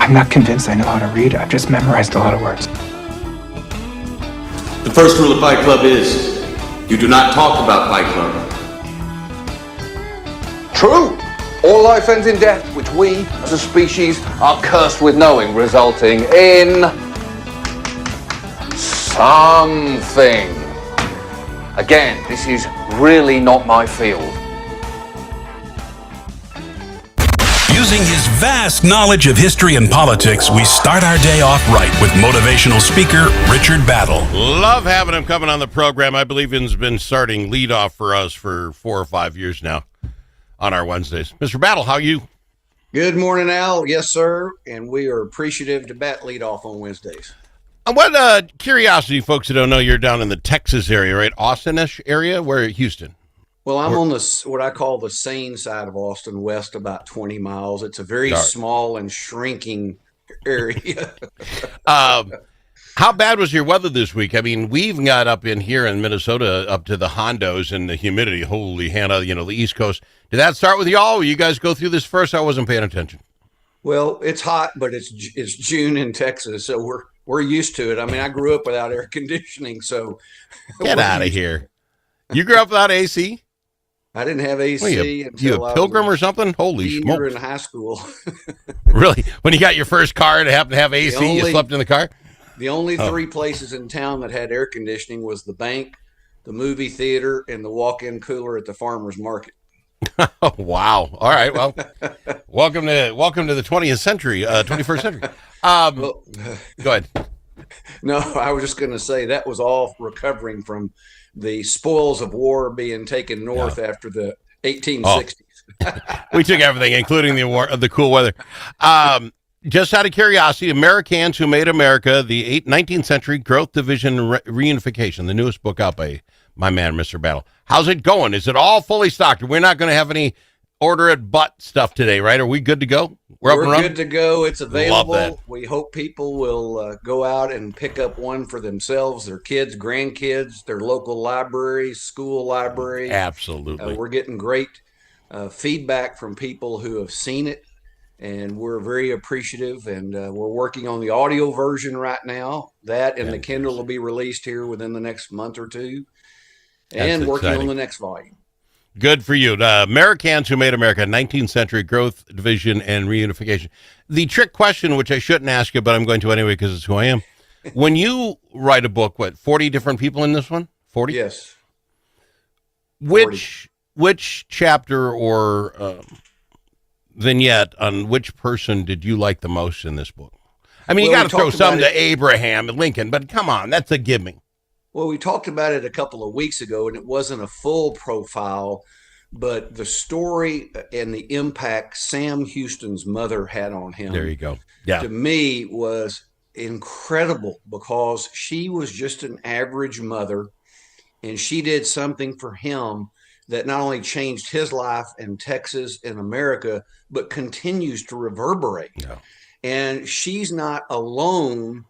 I'm not convinced I know how to read. I've just memorized a lot of words. The first rule of Fight Club is, you do not talk about Fight Club. True. All life ends in death, which we, as a species, are cursed with knowing, resulting in something. Again, this is really not my field. Using his vast knowledge of history and politics, we start our day off right with motivational speaker Richard Battle. Love having him coming on the program. I believe he's been starting leadoff for us for 4 or 5 years now on our Wednesdays. Mr. Battle, how are you? Good morning, Al. Yes, sir. And we are appreciative to bat lead off on Wednesdays. What curiosity, folks that don't know, you're down in the Texas area, right? Austin-ish area? Where? Houston? Well, I'm on what I call the sane side of Austin, west about 20 miles. It's a very small and shrinking area. How bad was your weather this week? I mean, we've got up in here in Minnesota up to the hondos and the humidity. Holy Hannah, the East Coast. Did that start with y'all? Will you guys go through this first? I wasn't paying attention. Well, it's hot, but it's June in Texas, so we're used to it. I mean, I grew up without air conditioning, so get out of here. You grew up without AC? I didn't have AC until you a pilgrim or something? Holy smokes! In high school. Really? When you got your first car and happened to have AC, you slept in the car? The only 3 places in town that had air conditioning was the bank, the movie theater, and the walk-in cooler at the farmer's market. Oh, wow. All right. Well, welcome to the 20th century, 21st century. Go ahead. No, I was just going to say that was all recovering from the spoils of war being taken north after the 1860s. We took everything, including the cool weather. Just out of curiosity, AmeriCANS Who Made America, the 19th Century Growth Division Reunification, the newest book out by my man, Mr. Battle. How's it going? Is it all fully stocked? We're not going to have any order it but stuff today, right? Are we good to go? We're good to go. It's available. Love that. We hope people will go out and pick up one for themselves, their kids, grandkids, their local library, school library. Absolutely. We're getting great feedback from people who have seen it, and we're very appreciative. And we're working on the audio version right now. That and the Kindle will be released here within the next month or two. And working on the next volume. Good for you. AmeriCANS Who Made America, 19th Century Growth Division and Reunification. The trick question, which I shouldn't ask you, but I'm going to anyway because it's who I am. When you write a book, 40 different people in this one? 40? Yes. Which chapter or vignette on which person did you like the most in this book? I mean, you got to throw some to Abraham and Lincoln, but come on, that's a gimme. Well, we talked about it a couple of weeks ago, and it wasn't a full profile, but the story and the impact Sam Houston's mother had on him. There you go. Yeah. To me was incredible because she was just an average mother, and she did something for him that not only changed his life in Texas and America, but continues to reverberate. Yeah. And she's not alone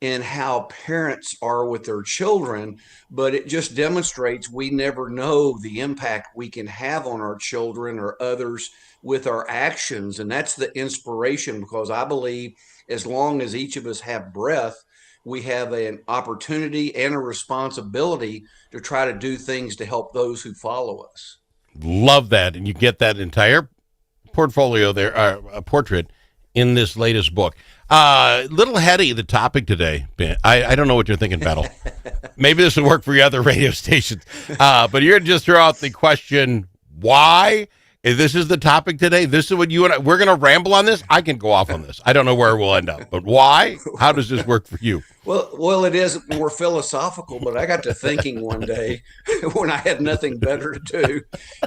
in how parents are with their children, but it just demonstrates we never know the impact we can have on our children or others with our actions. And that's the inspiration, because I believe as long as each of us have breath, we have an opportunity and a responsibility to try to do things to help those who follow us. Love that. And you get that entire portfolio there, a portrait in this latest book. Little heady, the topic today. I don't know what you're thinking, Battle. Maybe this will work for your other radio stations. But you're going to just throw out the question, why? If this is the topic today, this is what you and we're going to ramble on this. I can go off on this. I don't know where we'll end up, but why? How does this work for you? Well, it is more philosophical, but I got to thinking one day when I had nothing better to do.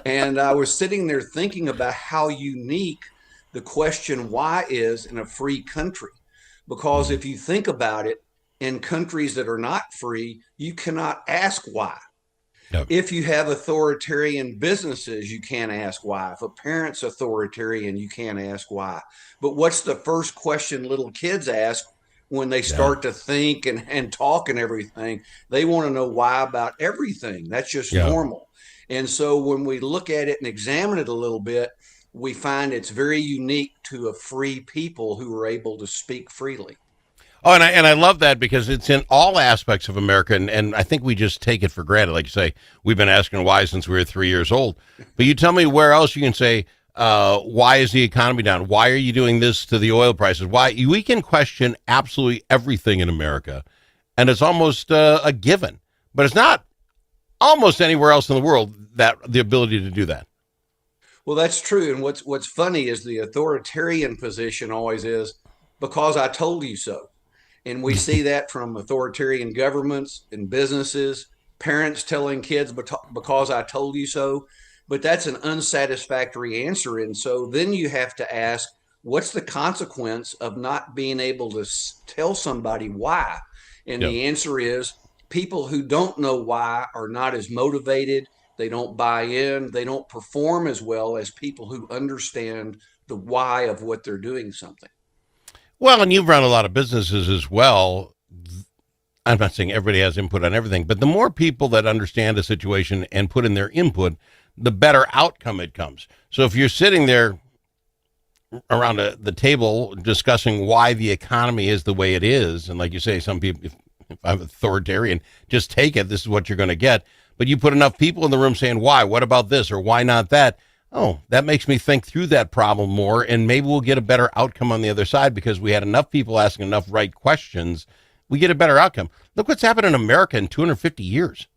And I was sitting there thinking about how unique the question why is in a free country. Because if you think about it, in countries that are not free, you cannot ask why. Yep. If you have authoritarian businesses, you can't ask why. If a parent's authoritarian, you can't ask why. But what's the first question little kids ask when they start to think and talk and everything? They want to know why about everything. That's just normal. And so when we look at it and examine it a little bit, we find it's very unique to a free people who are able to speak freely. Oh, and I love that because it's in all aspects of America, and I think we just take it for granted. Like you say, we've been asking why since we were 3 years old. But you tell me where else you can say, why is the economy down? Why are you doing this to the oil prices? Why? We can question absolutely everything in America, and it's almost a given. But it's not almost anywhere else in the world that the ability to do that. Well, that's true. And what's funny is the authoritarian position always is because I told you so. And we see that from authoritarian governments and businesses, parents telling kids because I told you so. But that's an unsatisfactory answer. And so then you have to ask, what's the consequence of not being able to tell somebody why? And the answer is people who don't know why are not as motivated. They don't buy in. They don't perform as well as people who understand the why of what they're doing something. Well, and you've run a lot of businesses as well. I'm not saying everybody has input on everything, but the more people that understand a situation and put in their input, the better outcome it comes. So if you're sitting there around the table discussing why the economy is the way it is, and like you say, some people, if I'm authoritarian, just take it, this is what you're going to get. But you put enough people in the room saying, why, what about this, or why not that? Oh, that makes me think through that problem more, and maybe we'll get a better outcome on the other side because we had enough people asking enough right questions. We get a better outcome. Look what's happened in America in 250 years.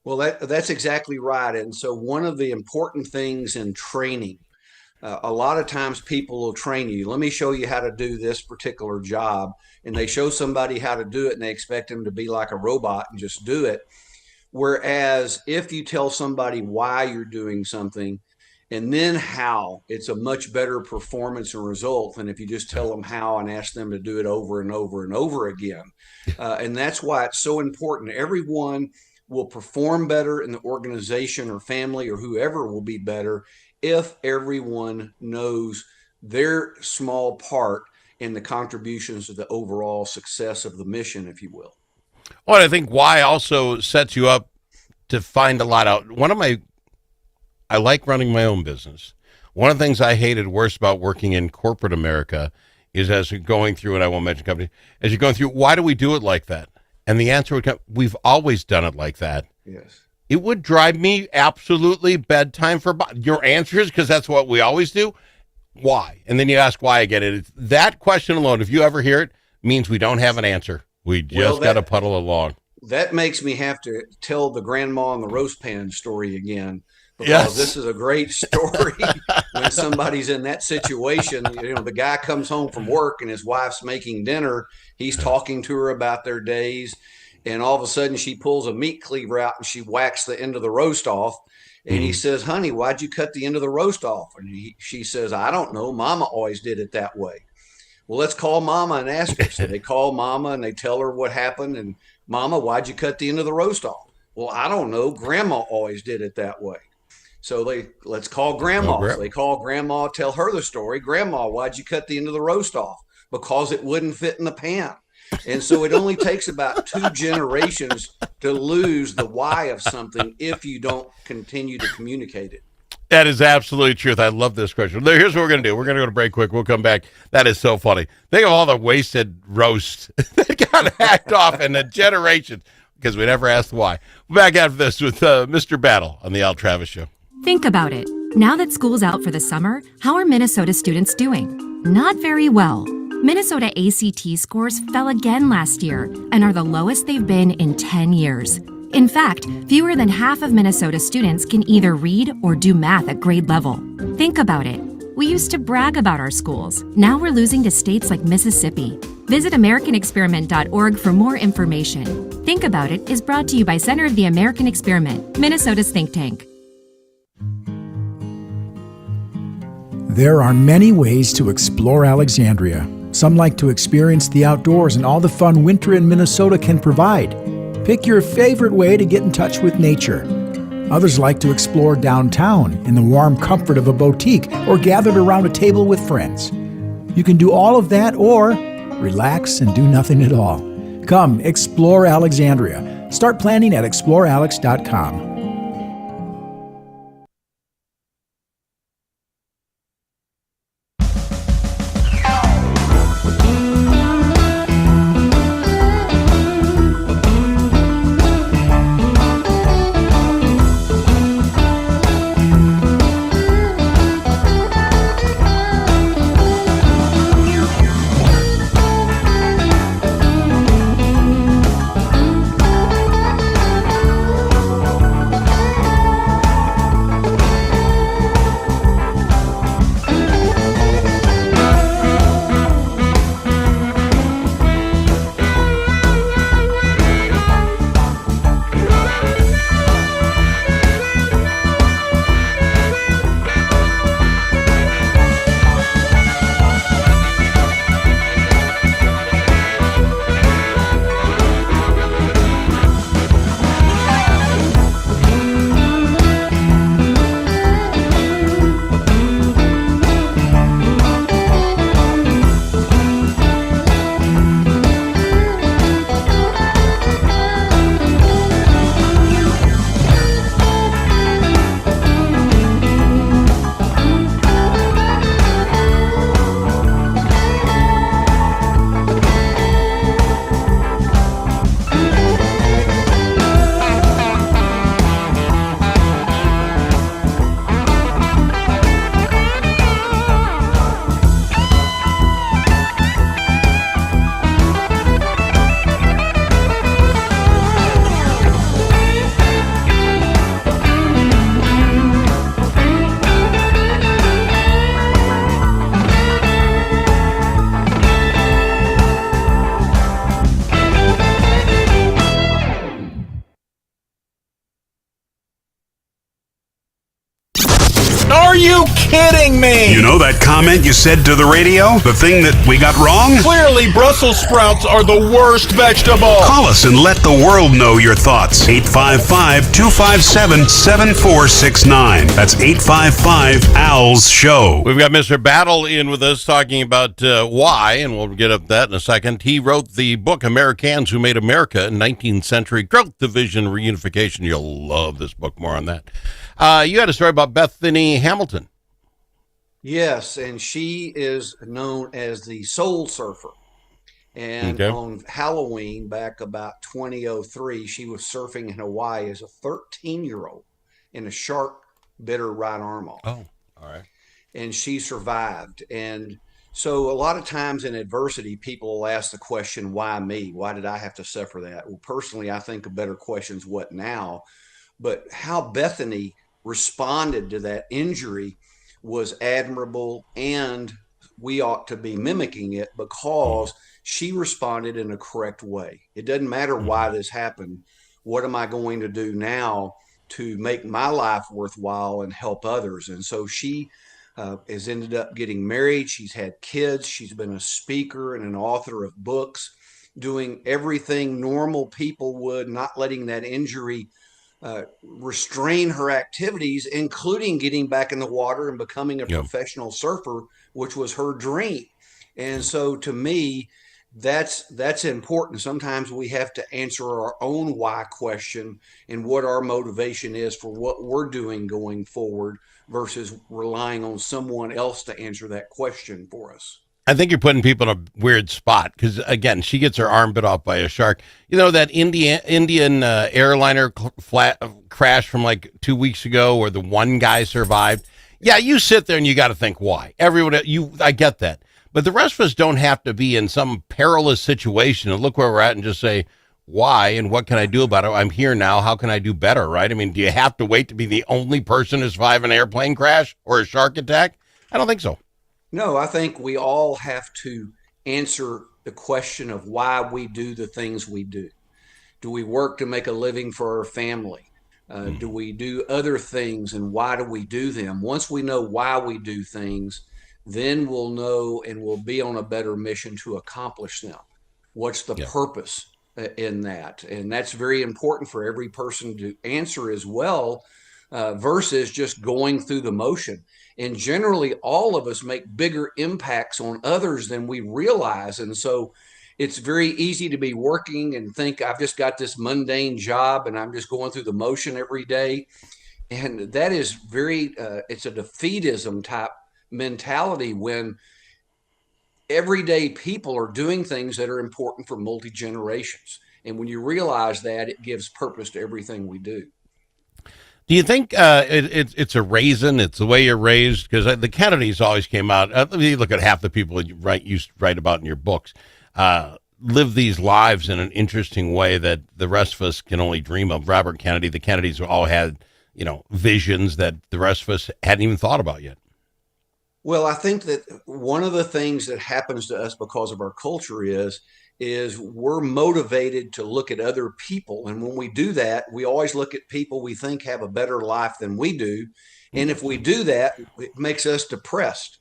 Well, that's exactly right. And so one of the important things in training, a lot of times people will train you. Let me show you how to do this particular job. And they show somebody how to do it and they expect them to be like a robot and just do it. Whereas if you tell somebody why you're doing something and then how, it's a much better performance and result than if you just tell them how and ask them to do it over and over and over again. And that's why it's so important. Everyone will perform better in the organization or family or whoever will be better if everyone knows their small part in the contributions to the overall success of the mission, if you will. Well, I think why also sets you up to find a lot out. I like running my own business. One of the things I hated worse about working in corporate America is as you're going through, and I won't mention company, as you're going through, why do we do it like that? And the answer would come, we've always done it like that. Yes. It would drive me absolutely bedtime for your answers, because that's what we always do. Why? And then you ask why again. It's that question alone, if you ever hear it, means we don't have an answer. We just got to puddle along. That makes me have to tell the grandma in the roast pan story again, because this is a great story. When somebody's in that situation, the guy comes home from work and his wife's making dinner. He's talking to her about their days. And all of a sudden she pulls a meat cleaver out and she whacks the end of the roast off. And he says, honey, why'd you cut the end of the roast off? And she says, I don't know. Mama always did it that way. Well, let's call Mama and ask her. So they call Mama and they tell her what happened. And Mama, why'd you cut the end of the roast off? Well, I don't know. Grandma always did it that way. So let's call Grandma. So they call Grandma, tell her the story. Grandma, why'd you cut the end of the roast off? Because it wouldn't fit in the pan. And so it only takes about 2 generations to lose the why of something if you don't continue to communicate it. That is absolutely truth. I love this question. Here's what we're going to do. We're going to go to break quick. We'll come back. That is so funny. Think of all the wasted roast that got hacked off in the generations because we never asked why. We're back after this with Mr. Battle on the Al Travis Show. Think about it. Now that school's out for the summer, how are Minnesota students doing? Not very well. Minnesota ACT scores fell again last year and are the lowest they've been in 10 years. In fact, fewer than half of Minnesota students can either read or do math at grade level. Think about it. We used to brag about our schools. Now we're losing to states like Mississippi. Visit AmeriCanExperiment.org for more information. Think About It is brought to you by Center of the American Experiment, Minnesota's think tank. There are many ways to explore Alexandria. Some like to experience the outdoors and all the fun winter in Minnesota can provide. Pick your favorite way to get in touch with nature. Others like to explore downtown in the warm comfort of a boutique or gathered around a table with friends. You can do all of that or relax and do nothing at all. Come explore Alexandria. Start planning at explorealex.com. Are you kidding me? You know that comment you said to the radio? The thing that we got wrong? Clearly, Brussels sprouts are the worst vegetable. Call us and let the world know your thoughts. 855-257-7469. That's 855-ALS-SHOW. We've got Mr. Battle in with us talking about why, and we'll get up that in a second. He wrote the book, AmeriCANS, Who Made America in 19th Century Growth, Division, Reunification. You'll love this book. More on that. You had a story about Bethany Hamilton. Yes, and she is known as the Soul Surfer. And on Halloween, back about 2003, she was surfing in Hawaii as a 13-year-old and a shark bit her right arm off. Oh, all right. And she survived. And so a lot of times in adversity, people will ask the question, why me? Why did I have to suffer that? Well, personally, I think a better question is what now? But how Bethany responded to that injury was admirable, and we ought to be mimicking it because she responded in a correct way. It doesn't matter why this happened. What am I going to do now to make my life worthwhile and help others? And so she has ended up getting married. She's had kids. She's been a speaker and an author of books, doing everything normal people would, not letting that injury restrain her activities, including getting back in the water and becoming a professional surfer, which was her dream. And so to me, that's important. Sometimes we have to answer our own why question and what our motivation is for what we're doing going forward versus relying on someone else to answer that question for us. I think you're putting people in a weird spot because, again, she gets her arm bit off by a shark. You know, that Indian airliner crash from like 2 weeks ago where the one guy survived. Yeah, you sit there and you got to think why. I get that. But the rest of us don't have to be in some perilous situation and look where we're at and just say, why and what can I do about it? I'm here now. How can I do better, right? I mean, do you have to wait to be the only person to survive an airplane crash or a shark attack? I don't think so. No, I think we all have to answer the question of why we do the things we do. Do we work to make a living for our family? Do we do other things, and why do we do them? Once we know why we do things, then we'll know and we'll be on a better mission to accomplish them. What's the purpose in that? And that's very important for every person to answer as well, versus just going through the motion. And generally, all of us make bigger impacts on others than we realize. And so it's very easy to be working and think, I've just got this mundane job and I'm just going through the motion every day. And that is it's a defeatism type mentality when everyday people are doing things that are important for multi-generations. And when you realize that, it gives purpose to everything we do. Do you think it's a raisin? It's the way you're raised? Because the Kennedys always came out. You look at half the people you write about in your books, live these lives in an interesting way that the rest of us can only dream of. Robert Kennedy, the Kennedys all had, visions that the rest of us hadn't even thought about yet. Well, I think that one of the things that happens to us because of our culture is we're motivated to look at other people. And when we do that, we always look at people we think have a better life than we do. And if we do that, it makes us depressed.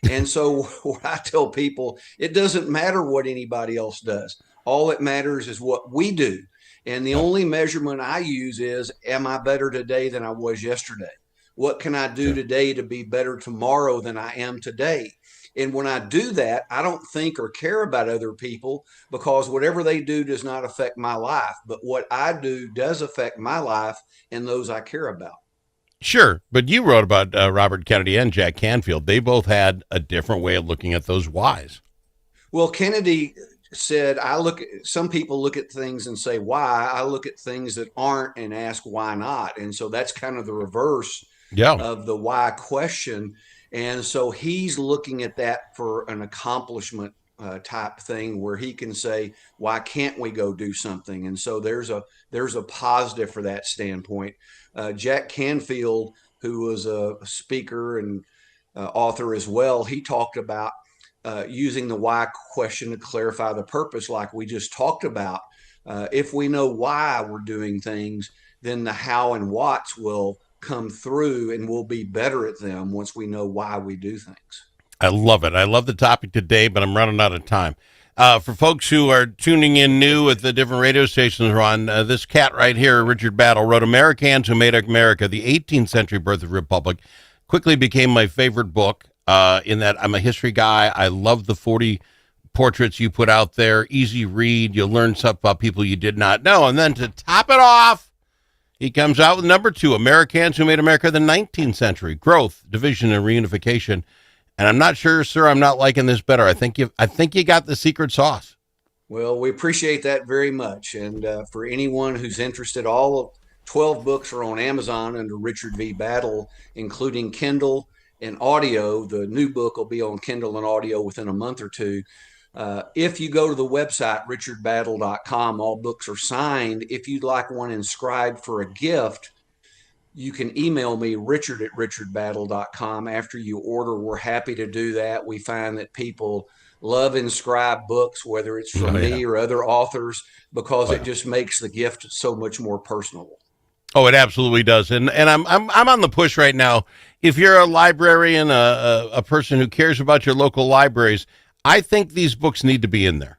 And so what I tell people, it doesn't matter what anybody else does. All that matters is what we do. And the only measurement I use is, am I better today than I was yesterday? What can I do today to be better tomorrow than I am today? And when I do that, I don't think or care about other people because whatever they do does not affect my life. But what I do does affect my life and those I care about. Sure. But you wrote about Robert Kennedy and Jack Canfield. They both had a different way of looking at those whys. Well, Kennedy said, some people look at things and say, why? I look at things that aren't and ask why not. And so that's kind of the reverse of the why question. And so he's looking at that for an accomplishment type thing where he can say, why can't we go do something? And so there's a positive for that standpoint. Jack Canfield, who was a speaker and author as well, he talked about using the why question to clarify the purpose, like we just talked about. If we know why we're doing things, then the how and whats will come through, and we'll be better at them once we know why we do things. I love it. I love the topic today, but I'm running out of time. For folks who are tuning in new at the different radio stations we're on, this cat right here, Richard Battle, wrote Americans Who Made America, the 18th Century Birth of Republic. Quickly became my favorite book in that I'm a history guy. I love the 40 portraits you put out there. Easy read. You'll learn stuff about people you did not know. And then to top it off, he comes out with number 2, Americans Who Made America, the 19th Century, Growth, Division, and Reunification. And I'm not sure, sir, I'm not liking this better. I think you got the secret sauce. Well, we appreciate that very much. And for anyone who's interested, all 12 books are on Amazon under Richard V. Battle, including Kindle and audio. The new book will be on Kindle and audio within a month or two. If you go to the website, richardbattle.com, all books are signed. If you'd like one inscribed for a gift, you can email me, richard@richardbattle.com. After you order, we're happy to do that. We find that people love inscribed books, whether it's from me or other authors, because it just makes the gift so much more personable. Oh, it absolutely does. And I'm on the push right now. If you're a librarian, a person who cares about your local libraries, I think these books need to be in there.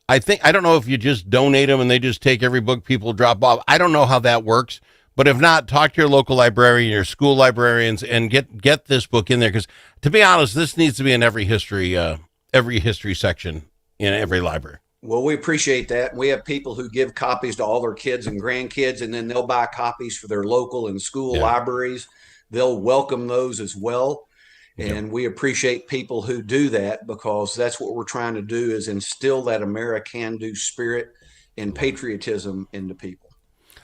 I don't know if you just donate them and they just take every book people drop off. I don't know how that works. But if not, talk to your local librarian, your school librarians, and get this book in there. Because to be honest, this needs to be in every history section in every library. Well, we appreciate that. We have people who give copies to all their kids and grandkids, and then they'll buy copies for their local and school libraries. They'll welcome those as well. And we appreciate people who do that, because that's what we're trying to do, is instill that AmeriCAN spirit and patriotism into people.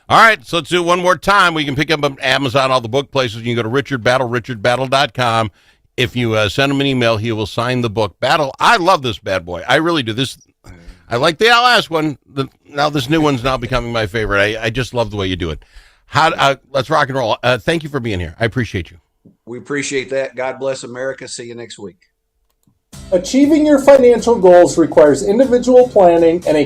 All right, so let's do it one more time. We can pick up on Amazon, all the book places. You can go to Richard Battle, richardbattle.com. If you send him an email, he will sign the book. Battle, I love this bad boy. I really do. I like the last one. Now this new one's now becoming my favorite. I just love the way you do it. Let's rock and roll. Thank you for being here. I appreciate you. We appreciate that. God bless America. See you next week. Achieving your financial goals requires individual planning and a